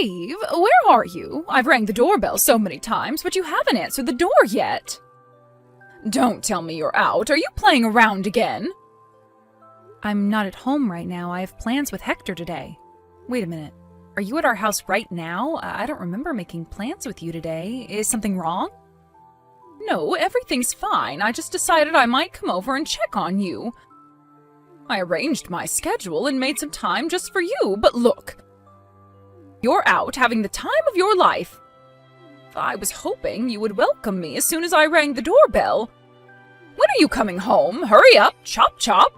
Eve, where are you? I've rang the doorbell so many times, but you haven't answered the door yet. Don't tell me you're out. Are you playing around again? I'm not at home right now. I have plans with Hector today. Wait a minute. Are you at our house right now? I don't remember making plans with you today. Is something wrong? No, everything's fine. I just decided I might come over and check on you. I arranged my schedule and made some time just for you, but look. You're out having the time of your life. I was hoping you would welcome me as soon as I rang the doorbell. When are you coming home? Hurry up, chop chop.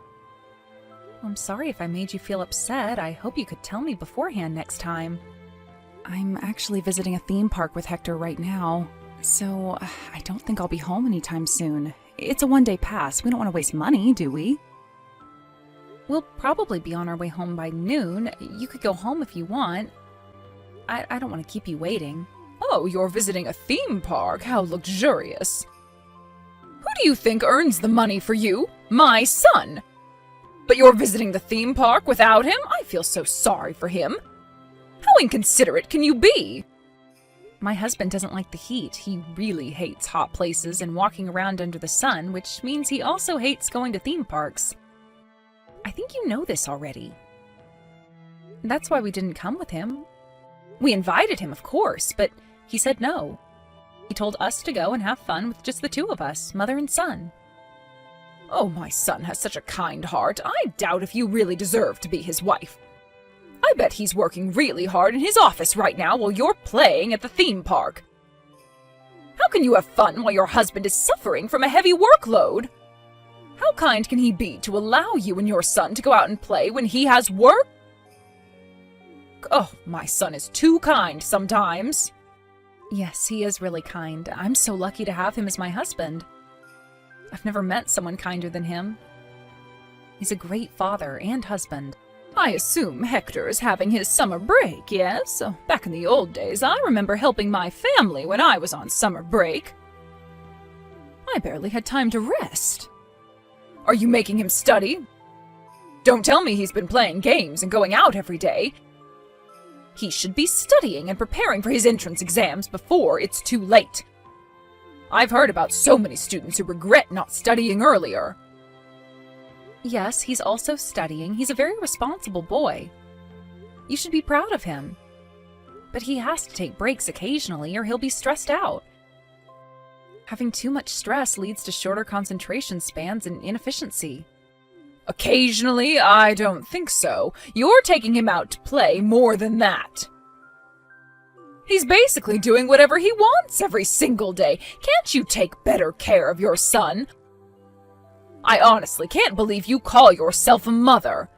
I'm sorry if I made you feel upset. I hope you could tell me beforehand next time. I'm actually visiting a theme park with Hector right now, so I don't think I'll be home anytime soon. It's a one-day pass. We don't want to waste money, do we? We'll probably be on our way home by noon. You could go home if you want. I don't want to keep you waiting. Oh, you're visiting a theme park? How luxurious. Who do you think earns the money for you? My son. But you're visiting the theme park without him? I feel so sorry for him. How inconsiderate can you be? My husband doesn't like the heat. He really hates hot places and walking around under the sun, which means he also hates going to theme parks. I think you know this already. That's why we didn't come with him. We invited him, of course, but he said no. He told us to go and have fun with just the two of us, mother and son. Oh, my son has such a kind heart. I doubt if you really deserve to be his wife. I bet he's working really hard in his office right now while you're playing at the theme park. How can you have fun while your husband is suffering from a heavy workload? How kind can he be to allow you and your son to go out and play when he has work? Oh, my son is too kind sometimes. Yes, he is really kind. I'm so lucky to have him as my husband. I've never met someone kinder than him. He's a great father and husband. I assume Hector is having his summer break, yes? Back in the old days, I remember helping my family when I was on summer break. I barely had time to rest. Are you making him study? Don't tell me he's been playing games and going out every day. He should be studying and preparing for his entrance exams before it's too late. I've heard about so many students who regret not studying earlier. Yes, he's also studying. He's a very responsible boy. You should be proud of him. But he has to take breaks occasionally or he'll be stressed out. Having too much stress leads to shorter concentration spans and inefficiency. Occasionally? I don't think so. You're taking him out to play more than that. He's basically doing whatever he wants every single day. Can't you take better care of your son? I honestly can't believe you call yourself a mother.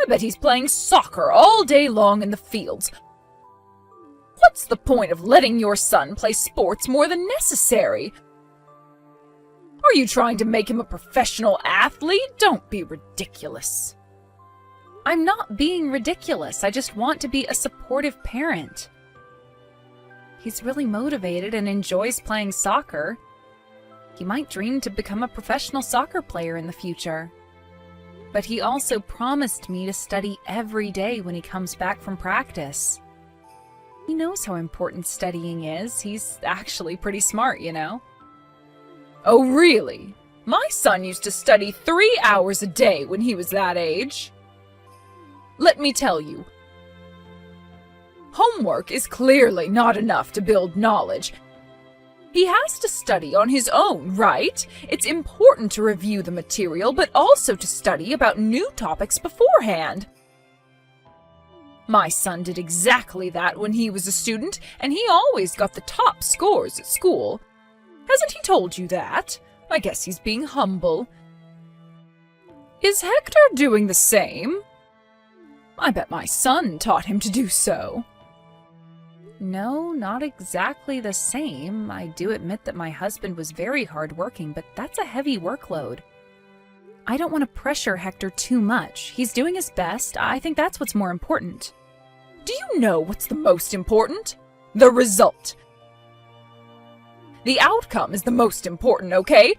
I bet he's playing soccer all day long in the fields. What's the point of letting your son play sports more than necessary? Are you trying to make him a professional athlete? Don't be ridiculous. I'm not being ridiculous. I just want to be a supportive parent. He's really motivated and enjoys playing soccer. He might dream to become a professional soccer player in the future. But he also promised me to study every day when he comes back from practice. He knows how important studying is. He's actually pretty smart, you know. Oh, really? My son used to study 3 hours a day when he was that age. Let me tell you, homework is clearly not enough to build knowledge. He has to study on his own, right? It's important to review the material, but also to study about new topics beforehand. My son did exactly that when he was a student, and he always got the top scores at school. Hasn't he told you that? I guess he's being humble. Is Hector doing the same? I bet my son taught him to do so. No, not exactly the same. I do admit that my husband was very hardworking, but that's a heavy workload. I don't want to pressure Hector too much. He's doing his best. I think that's what's more important. Do you know what's the most important? The result. The outcome is the most important, okay?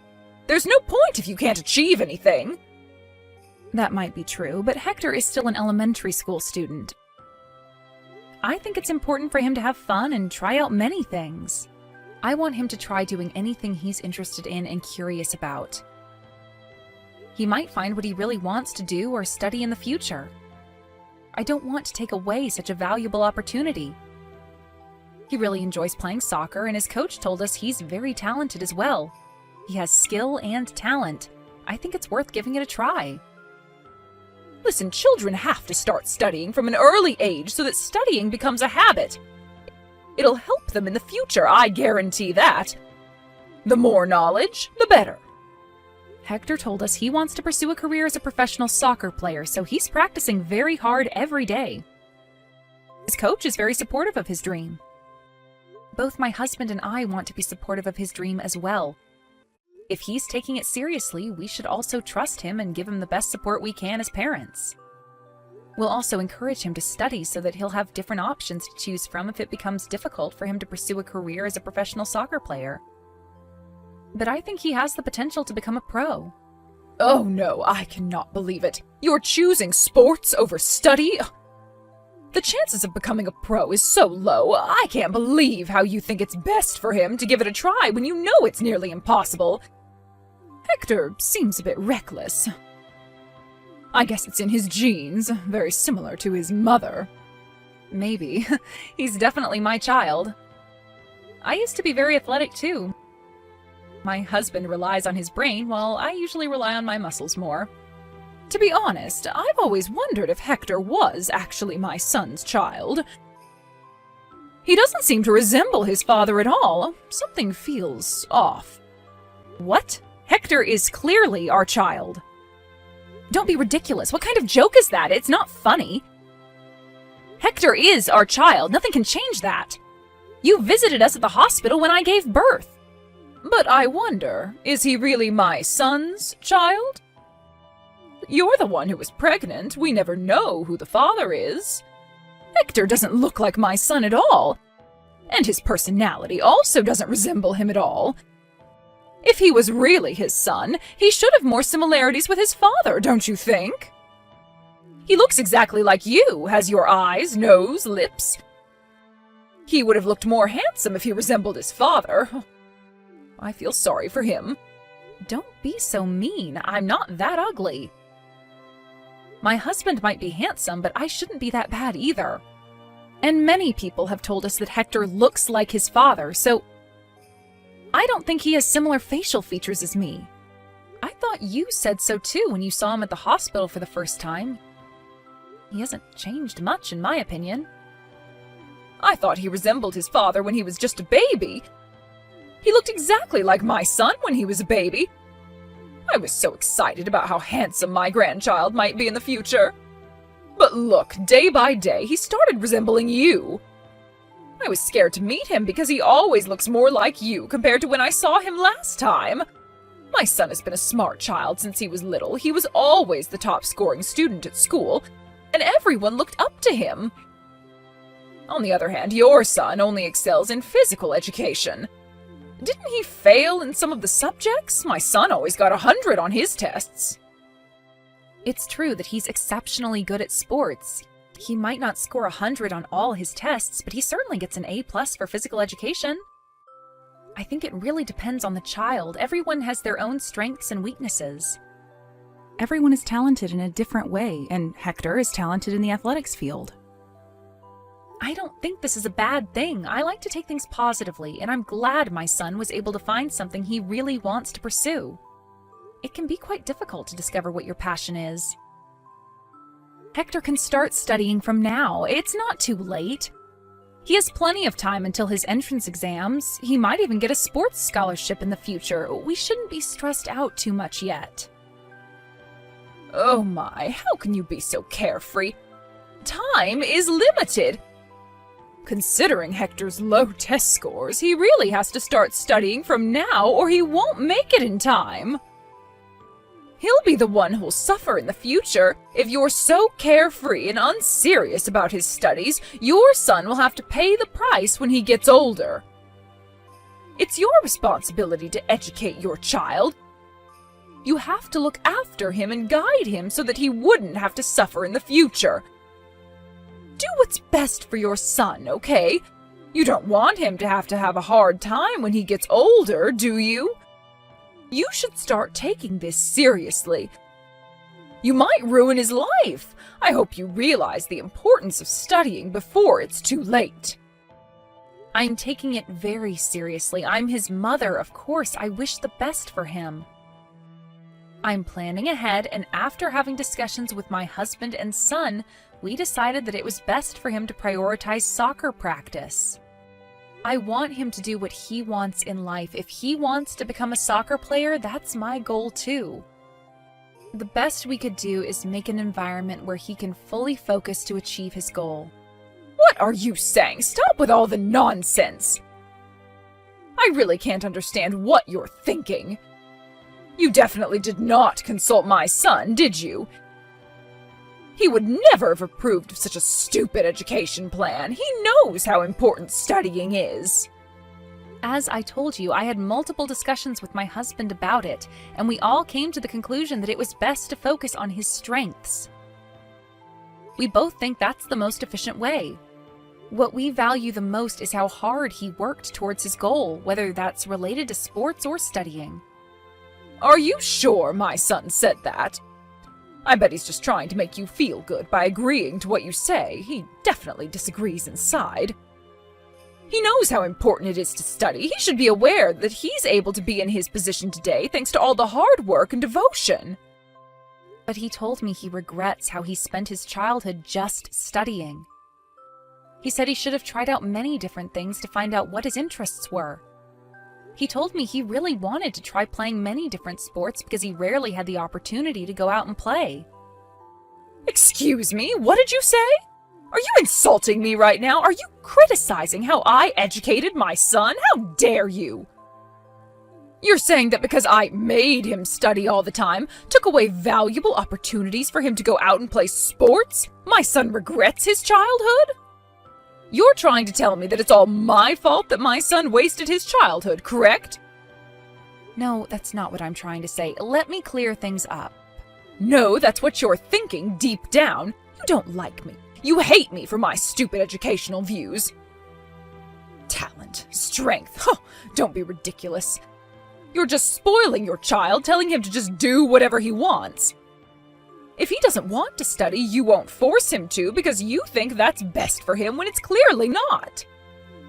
There's no point if you can't achieve anything. That might be true, but Hector is still an elementary school student. I think it's important for him to have fun and try out many things. I want him to try doing anything he's interested in and curious about. He might find what he really wants to do or study in the future. I don't want to take away such a valuable opportunity. He really enjoys playing soccer, and his coach told us he's very talented as well. He has skill and talent. I think it's worth giving it a try. Listen, children have to start studying from an early age so that studying becomes a habit. It'll help them in the future, I guarantee that. The more knowledge, the better. Hector told us he wants to pursue a career as a professional soccer player, so he's practicing very hard every day. His coach is very supportive of his dream. Both my husband and I want to be supportive of his dream as well. If he's taking it seriously, we should also trust him and give him the best support we can as parents. We'll also encourage him to study so that he'll have different options to choose from if it becomes difficult for him to pursue a career as a professional soccer player. But I think he has the potential to become a pro. Oh no, I cannot believe it. You're choosing sports over study? The chances of becoming a pro is so low. I can't believe how you think it's best for him to give it a try when you know it's nearly impossible. Hector seems a bit reckless. I guess it's in his genes, very similar to his mother. Maybe. He's definitely my child. I used to be very athletic too. My husband relies on his brain, while I usually rely on my muscles more. To be honest, I've always wondered if Hector was actually my son's child. He doesn't seem to resemble his father at all. Something feels off. What? Hector is clearly our child. Don't be ridiculous. What kind of joke is that? It's not funny. Hector is our child. Nothing can change that. You visited us at the hospital when I gave birth. But I wonder, is he really my son's child? You're the one who was pregnant. We never know who the father is. Hector doesn't look like my son at all. And his personality also doesn't resemble him at all. If he was really his son, he should have more similarities with his father, don't you think? He looks exactly like you, has your eyes, nose, lips. He would have looked more handsome if he resembled his father. I feel sorry for him. Don't be so mean. I'm not that ugly. My husband might be handsome, but I shouldn't be that bad either. And many people have told us that Hector looks like his father, so I don't think he has similar facial features as me. I thought you said so too when you saw him at the hospital for the first time. He hasn't changed much, in my opinion. I thought he resembled his father when he was just a baby. He looked exactly like my son when he was a baby. I was so excited about how handsome my grandchild might be in the future. But look, day by day, he started resembling you. I was scared to meet him because he always looks more like you compared to when I saw him last time. My son has been a smart child since he was little. He was always the top-scoring student at school, and everyone looked up to him. On the other hand, your son only excels in physical education. Didn't he fail in some of the subjects? My son always got 100 on his tests. It's true that he's exceptionally good at sports. He might not score 100 on all his tests, but he certainly gets an A+ for physical education. I think it really depends on the child. Everyone has their own strengths and weaknesses. Everyone is talented in a different way, and Hector is talented in the athletics field. I don't think this is a bad thing. I like to take things positively, and I'm glad my son was able to find something he really wants to pursue. It can be quite difficult to discover what your passion is. Hector can start studying from now. It's not too late. He has plenty of time until his entrance exams. He might even get a sports scholarship in the future. We shouldn't be stressed out too much yet. Oh my, how can you be so carefree? Time is limited. Considering Hector's low test scores, he really has to start studying from now or he won't make it in time. He'll be the one who'll suffer in the future. If you're so carefree and unserious about his studies, your son will have to pay the price when he gets older. It's your responsibility to educate your child. You have to look after him and guide him so that he wouldn't have to suffer in the future. Do what's best for your son, okay? You don't want him to have a hard time when he gets older, do you? You should start taking this seriously. You might ruin his life. I hope you realize the importance of studying before it's too late. I'm taking it very seriously. I'm his mother, of course. I wish the best for him. I'm planning ahead, and after having discussions with my husband and son, we decided that it was best for him to prioritize soccer practice. I want him to do what he wants in life. If he wants to become a soccer player, that's my goal too. The best we could do is make an environment where he can fully focus to achieve his goal. What are you saying? Stop with all the nonsense! I really can't understand what you're thinking. You definitely did not consult my son, did you? He would never have approved of such a stupid education plan. He knows how important studying is. As I told you, I had multiple discussions with my husband about it, and we all came to the conclusion that it was best to focus on his strengths. We both think that's the most efficient way. What we value the most is how hard he worked towards his goal, whether that's related to sports or studying. Are you sure my son said that? I bet he's just trying to make you feel good by agreeing to what you say. He definitely disagrees inside. He knows how important it is to study. He should be aware that he's able to be in his position today thanks to all the hard work and devotion. But he told me he regrets how he spent his childhood just studying. He said he should have tried out many different things to find out what his interests were. He told me he really wanted to try playing many different sports because he rarely had the opportunity to go out and play. Excuse me, what did you say? Are you insulting me right now? Are you criticizing how I educated my son? How dare you? You're saying that because I made him study all the time, took away valuable opportunities for him to go out and play sports, my son regrets his childhood? You're trying to tell me that it's all my fault that my son wasted his childhood, correct? No, that's not what I'm trying to say. Let me clear things up. No, that's what you're thinking deep down. You don't like me. You hate me for my stupid educational views. Talent, strength, don't be ridiculous. You're just spoiling your child, telling him to just do whatever he wants. If he doesn't want to study, you won't force him to because you think that's best for him when it's clearly not.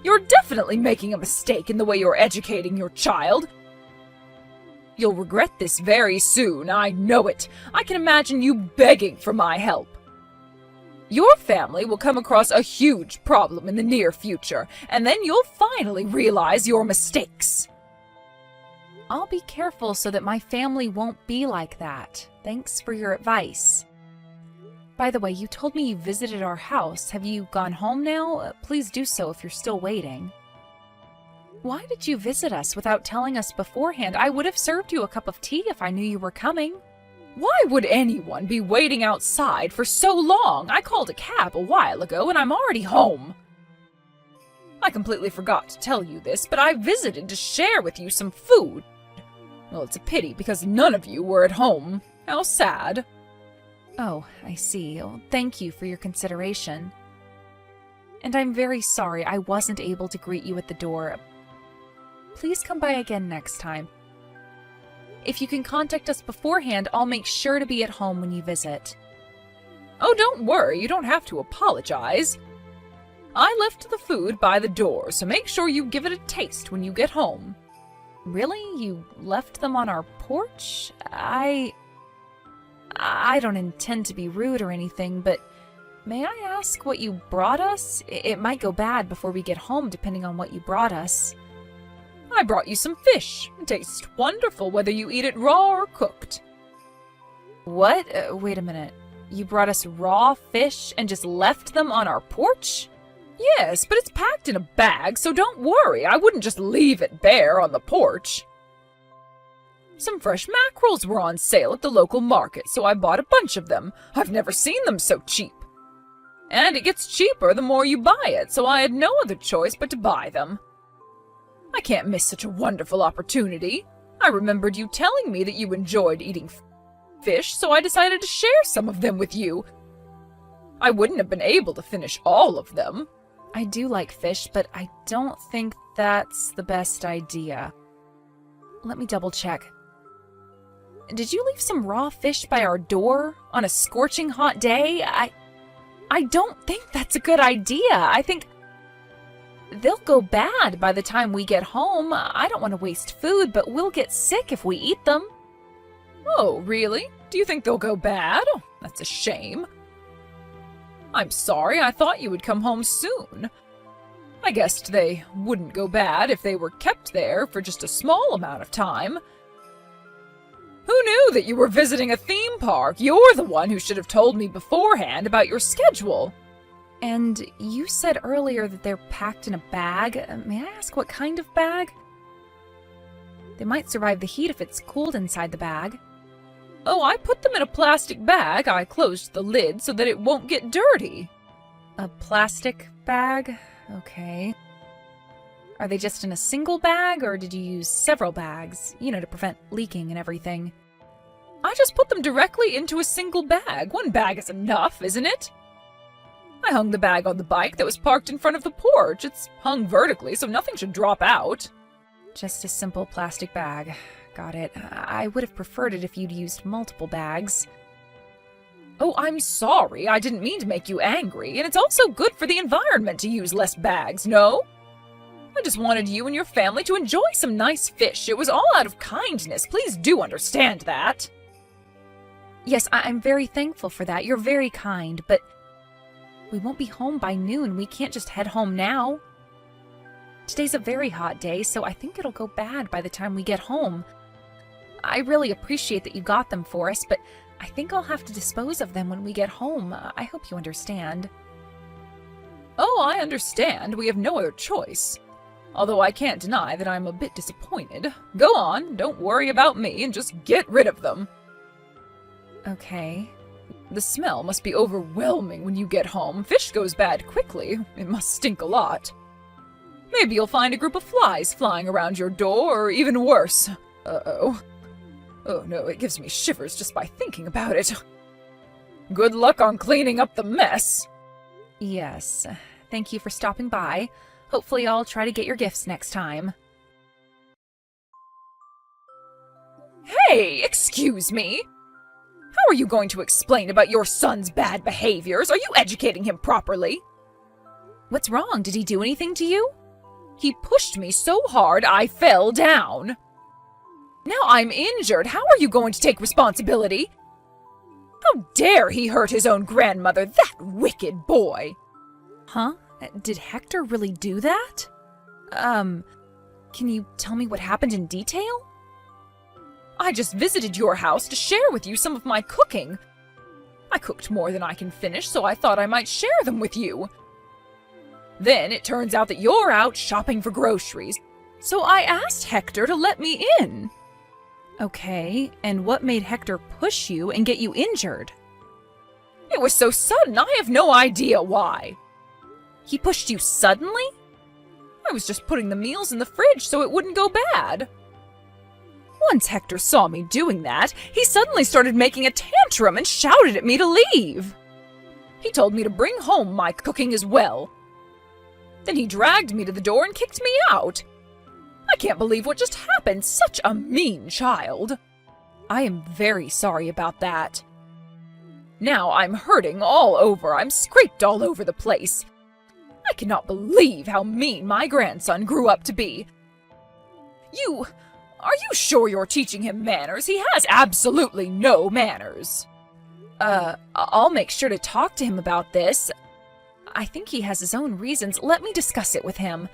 You're definitely making a mistake in the way you're educating your child. You'll regret this very soon, I know it. I can imagine you begging for my help. Your family will come across a huge problem in the near future, and then you'll finally realize your mistakes. I'll be careful so that my family won't be like that. Thanks for your advice. By the way, you told me you visited our house. Have you gone home now? Please do so if you're still waiting. Why did you visit us without telling us beforehand? I would have served you a cup of tea if I knew you were coming. Why would anyone be waiting outside for so long? I called a cab a while ago and I'm already home. I completely forgot to tell you this, but I visited to share with you some food. Well, it's a pity because none of you were at home. How sad. Oh, I see. Well, thank you for your consideration. And I'm very sorry I wasn't able to greet you at the door. Please come by again next time. If you can contact us beforehand, I'll make sure to be at home when you visit. Oh, don't worry. You don't have to apologize. I left the food by the door, so make sure you give it a taste when you get home. Really? You left them on our porch? I don't intend to be rude or anything, but may I ask what you brought us? It might go bad before we get home, depending on what you brought us. I brought you some fish. It tastes wonderful whether you eat it raw or cooked. What? Wait a minute. You brought us raw fish and just left them on our porch? Yes, but it's packed in a bag, so don't worry. I wouldn't just leave it bare on the porch. Some fresh mackerels were on sale at the local market, so I bought a bunch of them. I've never seen them so cheap. And it gets cheaper the more you buy it, so I had no other choice but to buy them. I can't miss such a wonderful opportunity. I remembered you telling me that you enjoyed eating fish, so I decided to share some of them with you. I wouldn't have been able to finish all of them. I do like fish, but I don't think that's the best idea. Let me double check. Did you leave some raw fish by our door on a scorching hot day? I don't think that's a good idea. I think they'll go bad by the time we get home. I don't want to waste food, but we'll get sick if we eat them. Oh, really? Do you think they'll go bad? Oh, that's a shame. I'm sorry, I thought you would come home soon. I guessed they wouldn't go bad if they were kept there for just a small amount of time. Who knew that you were visiting a theme park? You're the one who should have told me beforehand about your schedule. And you said earlier that they're packed in a bag. May I ask what kind of bag? They might survive the heat if it's cooled inside the bag. Oh, I put them in a plastic bag. I closed the lid so that it won't get dirty. A plastic bag? Okay. Are they just in a single bag, or did you use several bags, to prevent leaking and everything? I just put them directly into a single bag. One bag is enough, isn't it? I hung the bag on the bike that was parked in front of the porch. It's hung vertically, so nothing should drop out. Just a simple plastic bag. Got it. I would have preferred it if you'd used multiple bags. Oh, I'm sorry. I didn't mean to make you angry, and it's also good for the environment to use less bags, no? I just wanted you and your family to enjoy some nice fish. It was all out of kindness. Please do understand that. Yes, I'm very thankful for that. You're very kind, but we won't be home by noon. We can't just head home now. Today's a very hot day, so I think it'll go bad by the time we get home. I really appreciate that you got them for us, but I think I'll have to dispose of them when we get home. I hope you understand. Oh, I understand. We have no other choice. Although I can't deny that I'm a bit disappointed. Go on, don't worry about me, and just get rid of them. Okay. The smell must be overwhelming when you get home. Fish goes bad quickly. It must stink a lot. Maybe you'll find a group of flies flying around your door, or even worse. Uh-oh. Oh no, it gives me shivers just by thinking about it. Good luck on cleaning up the mess. Yes. Thank you for stopping by. Hopefully I'll try to get your gifts next time. Hey, excuse me. How are you going to explain about your son's bad behaviors? Are you educating him properly? What's wrong? Did he do anything to you? He pushed me so hard I fell down. Now I'm injured. How are you going to take responsibility? How dare he hurt his own grandmother, that wicked boy! Huh? Did Hector really do that? Can you tell me what happened in detail? I just visited your house to share with you some of my cooking. I cooked more than I can finish, so I thought I might share them with you. Then it turns out that you're out shopping for groceries, so I asked Hector to let me in. Okay, and what made Hector push you and get you injured? It was so sudden, I have no idea why. He pushed you suddenly? I was just putting the meals in the fridge so it wouldn't go bad. Once Hector saw me doing that, he suddenly started making a tantrum and shouted at me to leave. He told me to bring home my cooking as well. Then he dragged me to the door and kicked me out. I can't believe what just happened. Such a mean child. I am very sorry about that. Now I'm hurting all over. I'm scraped all over the place. I cannot believe how mean my grandson grew up to be. Are you sure you're teaching him manners? He has absolutely no manners. I'll make sure to talk to him about this. I think he has his own reasons. Let me discuss it with him.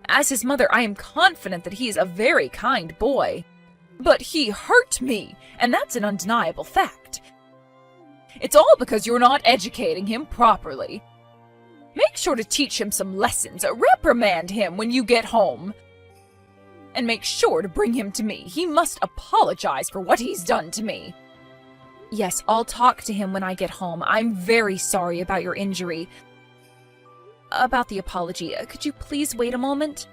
As his mother, I am confident that he is a very kind boy. But he hurt me, and that's an undeniable fact. It's all because you're not educating him properly. Make sure to teach him some lessons. Reprimand him when you get home. And make sure to bring him to me. He must apologize for what he's done to me. Yes, I'll talk to him when I get home. I'm very sorry about your injury. About the apology, could you please wait a moment?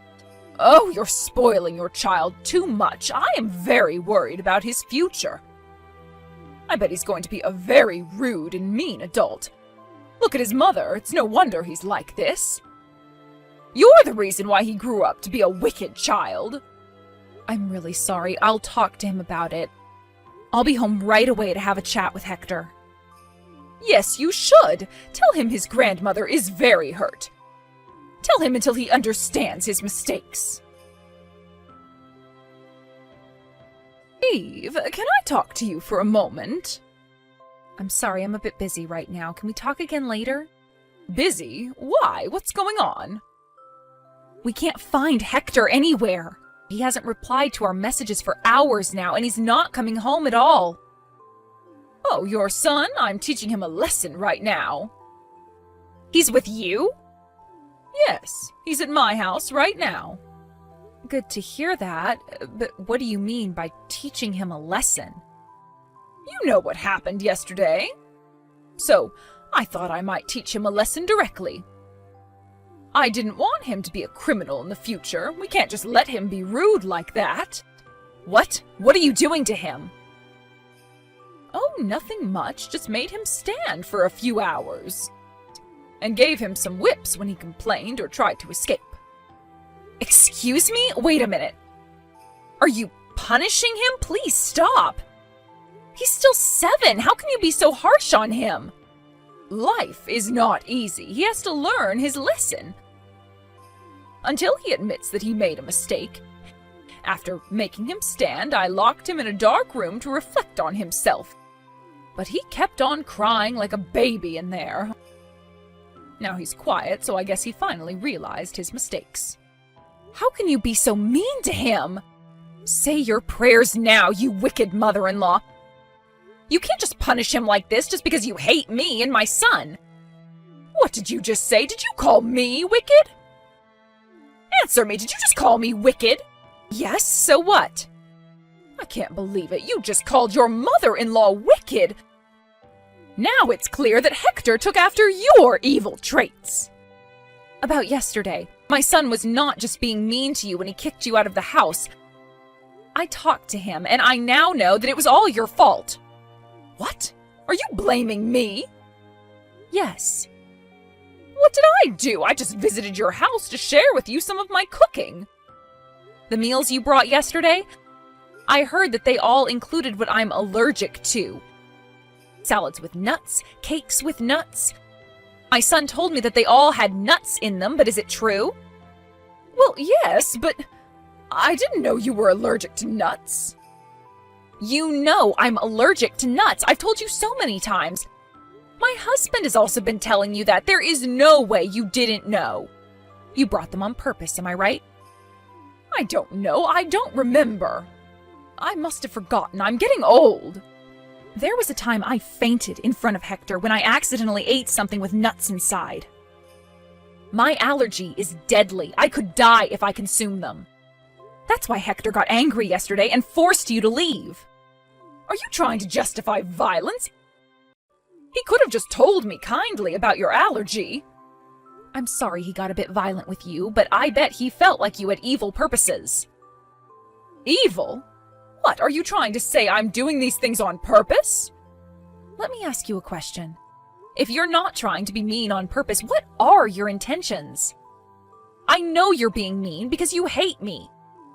Oh, you're spoiling your child too much. I am very worried about his future. I bet he's going to be a very rude and mean adult. Look at his mother. It's no wonder he's like this. You're the reason why he grew up to be a wicked child. I'm really sorry. I'll talk to him about it. I'll be home right away to have a chat with Hector. Yes, you should. Tell him his grandmother is very hurt. Tell him until he understands his mistakes. Eve, can I talk to you for a moment? I'm sorry, I'm a bit busy right now. Can we talk again later? Busy? Why? What's going on? We can't find Hector anywhere. He hasn't replied to our messages for hours now, and he's not coming home at all. Oh, your son? I'm teaching him a lesson right now. He's with you? Yes, he's at my house right now. Good to hear that, but what do you mean by teaching him a lesson? You know what happened yesterday. So, I thought I might teach him a lesson directly. I didn't want him to be a criminal in the future. We can't just let him be rude like that. What? What are you doing to him? Oh, nothing much. Just made him stand for a few hours. And gave him some whips when he complained or tried to escape. Excuse me? Wait a minute. Are you punishing him? Please stop. He's still 7. How can you be so harsh on him? Life is not easy. He has to learn his lesson. Until he admits that he made a mistake. After making him stand, I locked him in a dark room to reflect on himself. But he kept on crying like a baby in there. Now he's quiet, so I guess he finally realized his mistakes. How can you be so mean to him? Say your prayers now, you wicked mother-in-law. You can't just punish him like this just because you hate me and my son. What did you just say? Did you call me wicked? Answer me, did you just call me wicked? Yes, so what? I can't believe it. You just called your mother-in-law wicked. Now it's clear that Hector took after your evil traits. About yesterday, my son was not just being mean to you when he kicked you out of the house. I talked to him, and I now know that it was all your fault. What? Are you blaming me? Yes. What did I do? I just visited your house to share with you some of my cooking. The meals you brought yesterday? I heard that they all included what I'm allergic to. Salads with nuts, cakes with nuts. My son told me that they all had nuts in them, but is it true? Well, yes, but I didn't know you were allergic to nuts. You know I'm allergic to nuts. I've told you so many times. My husband has also been telling you that. There is no way you didn't know. You brought them on purpose, am I right? I don't know. I don't remember. I must have forgotten. I'm getting old. There was a time I fainted in front of Hector when I accidentally ate something with nuts inside. My allergy is deadly. I could die if I consumed them. That's why Hector got angry yesterday and forced you to leave. Are you trying to justify violence? He could have just told me kindly about your allergy. I'm sorry he got a bit violent with you, but I bet he felt like you had evil purposes. Evil? What, are you trying to say I'm doing these things on purpose? Let me ask you a question. If you're not trying to be mean on purpose, what are your intentions? I know you're being mean because you hate me.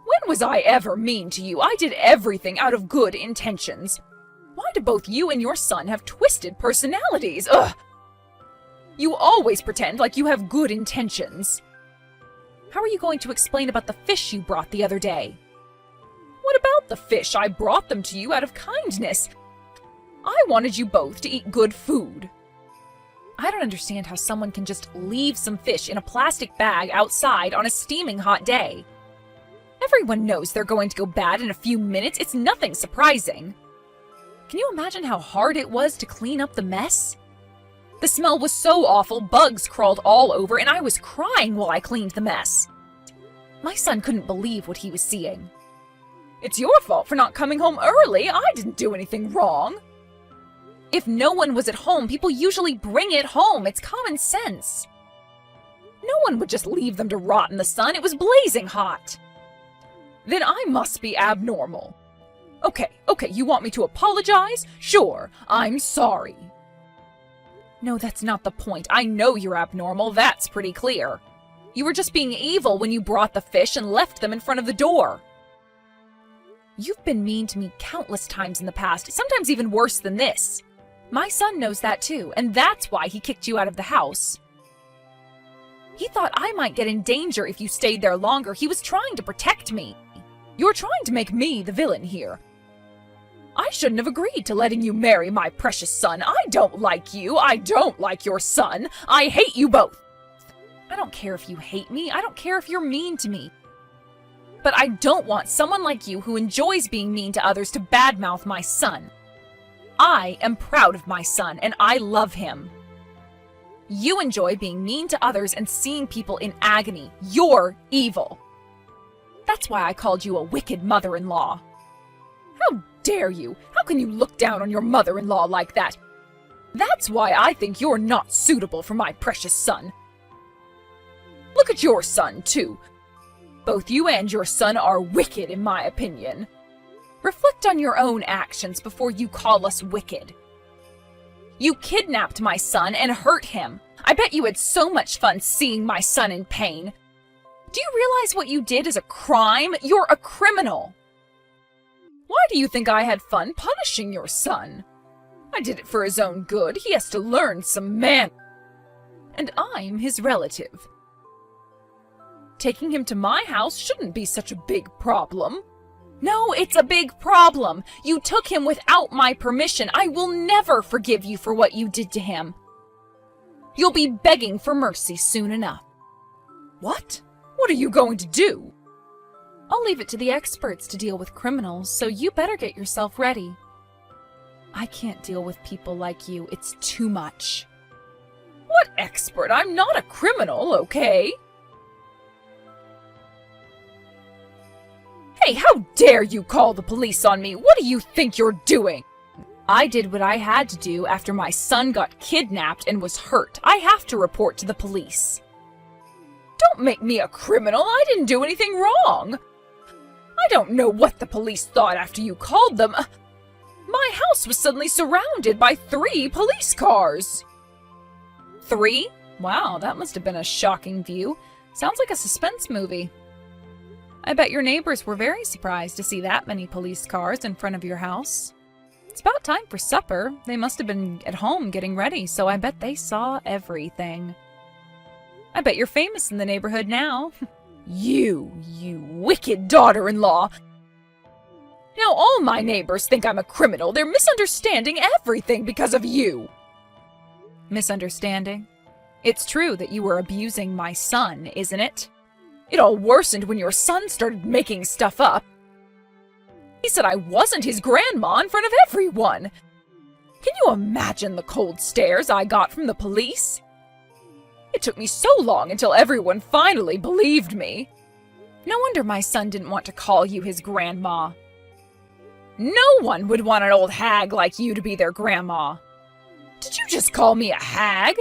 When was I ever mean to you? I did everything out of good intentions. Why do both you and your son have twisted personalities? Ugh! You always pretend like you have good intentions. How are you going to explain about the fish you brought the other day? What about the fish? I brought them to you out of kindness. I wanted you both to eat good food. I don't understand how someone can just leave some fish in a plastic bag outside on a steaming hot day. Everyone knows they're going to go bad in a few minutes. It's nothing surprising. Can you imagine how hard it was to clean up the mess? The smell was so awful, bugs crawled all over, and I was crying while I cleaned the mess. My son couldn't believe what he was seeing. It's your fault for not coming home early. I didn't do anything wrong. If no one was at home, people usually bring it home. It's common sense. No one would just leave them to rot in the sun. It was blazing hot. Then I must be abnormal. Okay, you want me to apologize? Sure, I'm sorry. No, that's not the point. I know you're abnormal, that's pretty clear. You were just being evil when you brought the fish and left them in front of the door. You've been mean to me countless times in the past, sometimes even worse than this. My son knows that too, and that's why he kicked you out of the house. He thought I might get in danger if you stayed there longer. He was trying to protect me. You're trying to make me the villain here. I shouldn't have agreed to letting you marry my precious son. I don't like you. I don't like your son. I hate you both. I don't care if you hate me. I don't care if you're mean to me. But I don't want someone like you who enjoys being mean to others to badmouth my son. I am proud of my son, and I love him. You enjoy being mean to others and seeing people in agony. You're evil. That's why I called you a wicked mother-in-law. How dare you? How can you look down on your mother-in-law like that? That's why I think you're not suitable for my precious son. Look at your son, too. Both you and your son are wicked, in my opinion. Reflect on your own actions before you call us wicked. You kidnapped my son and hurt him. I bet you had so much fun seeing my son in pain. Do you realize what you did is a crime? You're a criminal. Why do you think I had fun punishing your son? I did it for his own good. He has to learn some manners. And I'm his relative. Taking him to my house shouldn't be such a big problem. No, it's a big problem. You took him without my permission. I will never forgive you for what you did to him. You'll be begging for mercy soon enough. What? What are you going to do? I'll leave it to the experts to deal with criminals, so you better get yourself ready. I can't deal with people like you. It's too much. What expert? I'm not a criminal, okay? Hey, how dare you call the police on me? What do you think you're doing? I did what I had to do after my son got kidnapped and was hurt. I have to report to the police. Don't make me a criminal. I didn't do anything wrong. I don't know what the police thought after you called them. My house was suddenly surrounded by 3 police cars. 3? Wow, that must have been a shocking view. Sounds like a suspense movie. I bet your neighbors were very surprised to see that many police cars in front of your house. It's about time for supper. They must have been at home getting ready, so I bet they saw everything. I bet you're famous in the neighborhood now. You wicked daughter-in-law. Now all my neighbors think I'm a criminal. They're misunderstanding everything because of you. Misunderstanding? It's true that you were abusing my son, isn't it? It all worsened when your son started making stuff up. He said I wasn't his grandma in front of everyone. Can you imagine the cold stares I got from the police? It took me so long until everyone finally believed me. No wonder my son didn't want to call you his grandma. No one would want an old hag like you to be their grandma. Did you just call me a hag?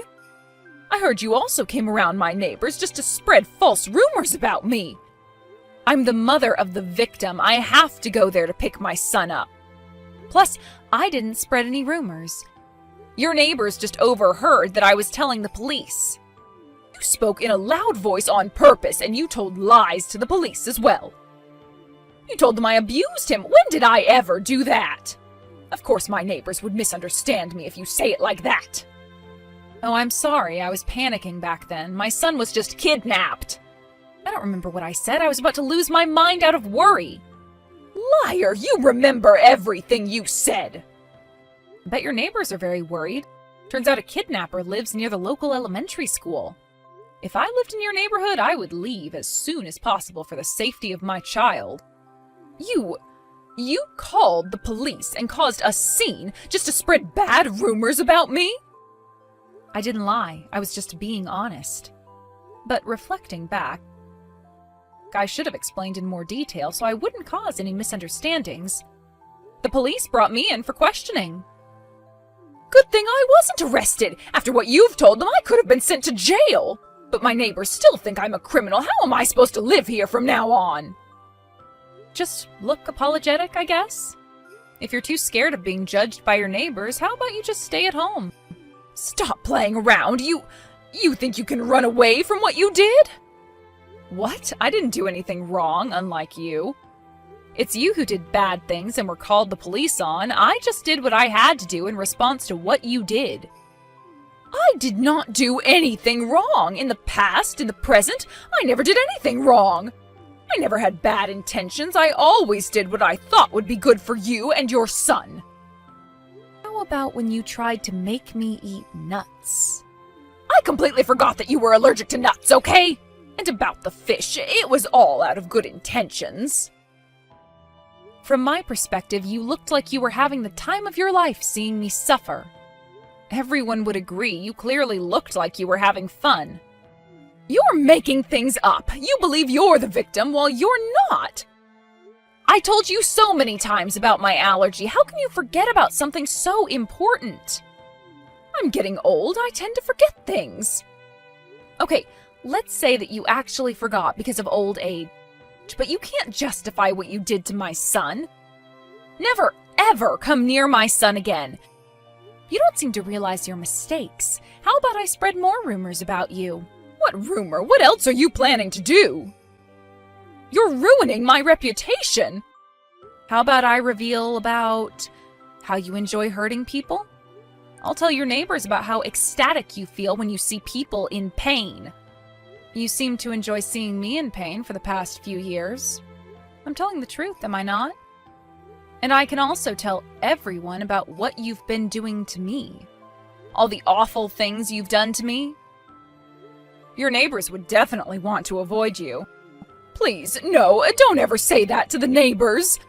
I heard you also came around my neighbors just to spread false rumors about me. I'm the mother of the victim. I have to go there to pick my son up. Plus, I didn't spread any rumors. Your neighbors just overheard that I was telling the police. You spoke in a loud voice on purpose, and you told lies to the police as well. You told them I abused him. When did I ever do that? Of course my neighbors would misunderstand me if you say it like that. Oh, I'm sorry. I was panicking back then. My son was just kidnapped. I don't remember what I said. I was about to lose my mind out of worry. Liar! You remember everything you said. I bet your neighbors are very worried. Turns out a kidnapper lives near the local elementary school. If I lived in your neighborhood, I would leave as soon as possible for the safety of my child. You called the police and caused a scene just to spread bad rumors about me? I didn't lie. I was just being honest. But reflecting back, I should have explained in more detail so I wouldn't cause any misunderstandings. The police brought me in for questioning. Good thing I wasn't arrested. After what you've told them, I could have been sent to jail. But my neighbors still think I'm a criminal. How am I supposed to live here from now on? Just look apologetic, I guess. If you're too scared of being judged by your neighbors, how about you just stay at home? Stop playing around. You think you can run away from what you did? What? I didn't do anything wrong, unlike you. It's you who did bad things and were called the police on. I just did what I had to do in response to what you did. I did not do anything wrong. In the past, in the present, I never did anything wrong. I never had bad intentions. I always did what I thought would be good for you and your son. How about when you tried to make me eat nuts? I completely forgot that you were allergic to nuts, okay? And about the fish, it was all out of good intentions. From my perspective, you looked like you were having the time of your life seeing me suffer. Everyone would agree you clearly looked like you were having fun. You're making things up. You believe you're the victim while you're not. I told you so many times about my allergy. How can you forget about something so important? I'm getting old. I tend to forget things. Okay, let's say that you actually forgot because of old age. But you can't justify what you did to my son. Never, ever come near my son again. You don't seem to realize your mistakes. How about I spread more rumors about you? What rumor? What else are you planning to do? You're ruining my reputation. How about I reveal about how you enjoy hurting people? I'll tell your neighbors about how ecstatic you feel when you see people in pain. You seem to enjoy seeing me in pain for the past few years. I'm telling the truth, am I not? And I can also tell everyone about what you've been doing to me. All the awful things you've done to me. Your neighbors would definitely want to avoid you. Please, no, don't ever say that to the neighbors.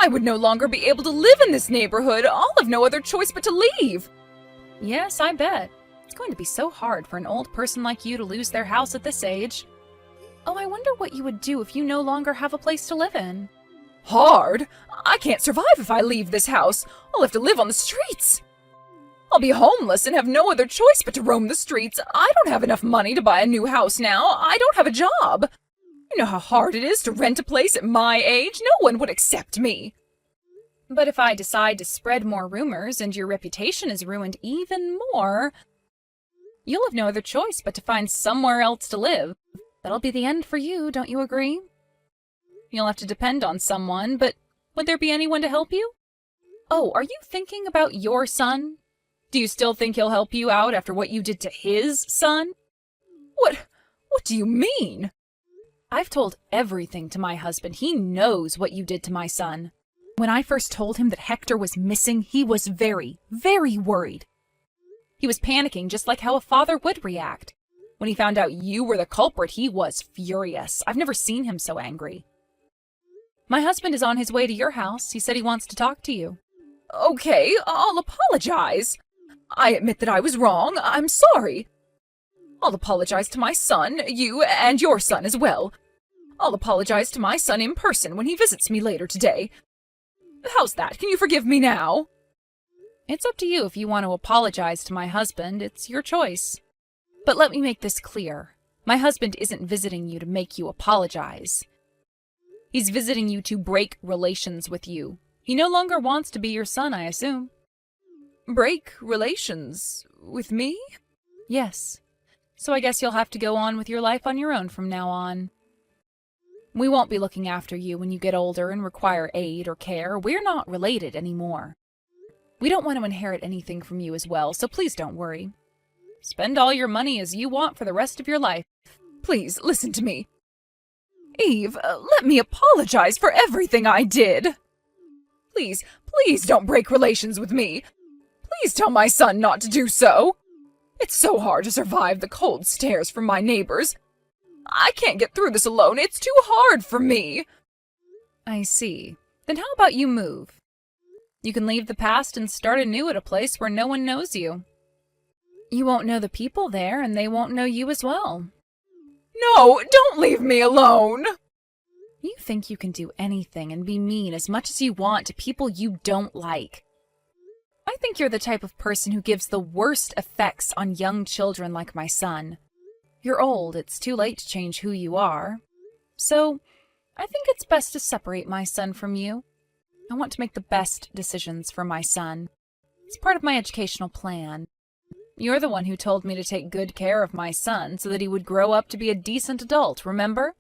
I would no longer be able to live in this neighborhood. I'll have no other choice but to leave. Yes, I bet. It's going to be so hard for an old person like you to lose their house at this age. Oh, I wonder what you would do if you no longer have a place to live in. Hard? I can't survive if I leave this house. I'll have to live on the streets. I'll be homeless and have no other choice but to roam the streets. I don't have enough money to buy a new house now. I don't have a job. You know how hard it is to rent a place at my age? No one would accept me. But if I decide to spread more rumors and your reputation is ruined even more, you'll have no other choice but to find somewhere else to live. That'll be the end for you, don't you agree? You'll have to depend on someone, but would there be anyone to help you? Oh, are you thinking about your son? Do you still think he'll help you out after what you did to his son? What do you mean? I've told everything to my husband. He knows what you did to my son. When I first told him that Hector was missing, he was very, very worried. He was panicking just like how a father would react. When he found out you were the culprit, he was furious. I've never seen him so angry. My husband is on his way to your house. He said he wants to talk to you. Okay, I'll apologize. I admit that I was wrong. I'm sorry. I'll apologize to my son, you, and your son as well. I'll apologize to my son in person when he visits me later today. How's that? Can you forgive me now? It's up to you if you want to apologize to my husband. It's your choice. But let me make this clear. My husband isn't visiting you to make you apologize. He's visiting you to break relations with you. He no longer wants to be your son, I assume. Break relations with me? Yes. So I guess you'll have to go on with your life on your own from now on. We won't be looking after you when you get older and require aid or care. We're not related anymore. We don't want to inherit anything from you as well, so please don't worry. Spend all your money as you want for the rest of your life. Please, listen to me. Eve, let me apologize for everything I did. Please, please don't break relations with me. Please tell my son not to do so. It's so hard to survive the cold stares from my neighbors. I can't get through this alone. It's too hard for me. I see. Then how about you move? You can leave the past and start anew at a place where no one knows you. You won't know the people there, and they won't know you as well. No, don't leave me alone! You think you can do anything and be mean as much as you want to people you don't like. I think you're the type of person who gives the worst effects on young children like my son. You're old, it's too late to change who you are. So, I think it's best to separate my son from you. I want to make the best decisions for my son. It's part of my educational plan. You're the one who told me to take good care of my son so that he would grow up to be a decent adult, remember?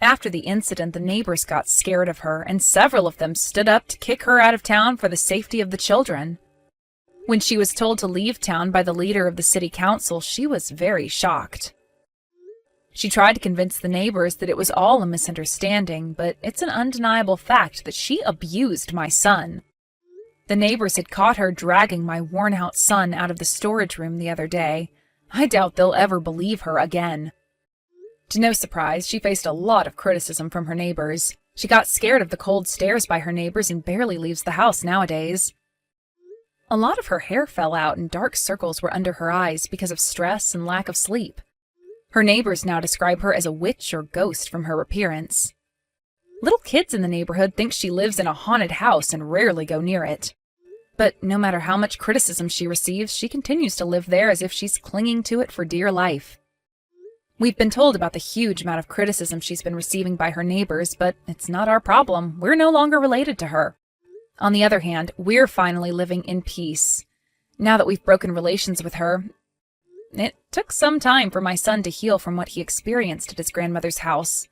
After the incident, the neighbors got scared of her, and several of them stood up to kick her out of town for the safety of the children. When she was told to leave town by the leader of the city council, she was very shocked. She tried to convince the neighbors that it was all a misunderstanding, but it's an undeniable fact that she abused my son. The neighbors had caught her dragging my worn-out son out of the storage room the other day. I doubt they'll ever believe her again. To no surprise, she faced a lot of criticism from her neighbors. She got scared of the cold stares by her neighbors and barely leaves the house nowadays. A lot of her hair fell out and dark circles were under her eyes because of stress and lack of sleep. Her neighbors now describe her as a witch or ghost from her appearance. Little kids in the neighborhood think she lives in a haunted house and rarely go near it. But no matter how much criticism she receives, she continues to live there as if she's clinging to it for dear life. We've been told about the huge amount of criticism she's been receiving by her neighbors, but it's not our problem. We're no longer related to her. On the other hand, we're finally living in peace. Now that we've broken relations with her, it took some time for my son to heal from what he experienced at his grandmother's house,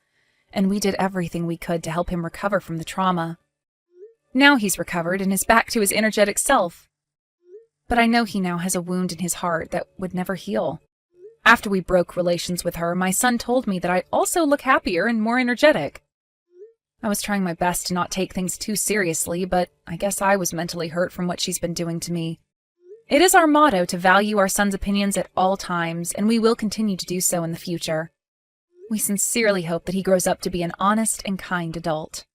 and we did everything we could to help him recover from the trauma. Now he's recovered and is back to his energetic self. But I know he now has a wound in his heart that would never heal. After we broke relations with her, my son told me that I also look happier and more energetic. I was trying my best to not take things too seriously, but I guess I was mentally hurt from what she's been doing to me. It is our motto to value our son's opinions at all times, and we will continue to do so in the future. We sincerely hope that he grows up to be an honest and kind adult.